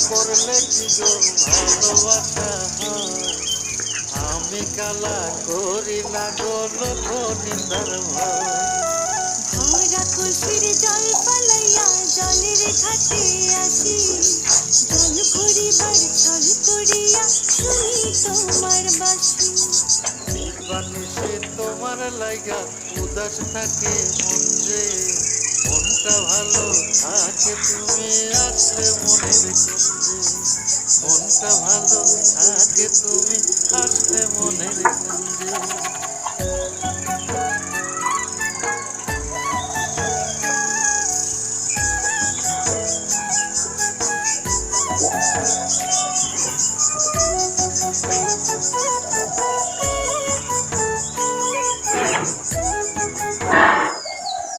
করলে কি গো ভালোবাসা হয়? আমি কালা করি না গো লোক নিন্দার ভয়। ভরা কলসির জল পালাইয়া জলের ঘাটে আসি, জল ভরিবার ছল করিয়া শুনি তোমার বাঁশি। বানিসে তোমার লাইগা উদাস থাকে মন যে, মনটা ভালো থাকে তুমি আসলে মনের কুঞ্জে। মনটা ভালো থাকে তুমি আসলে মনের কুঞ্জে।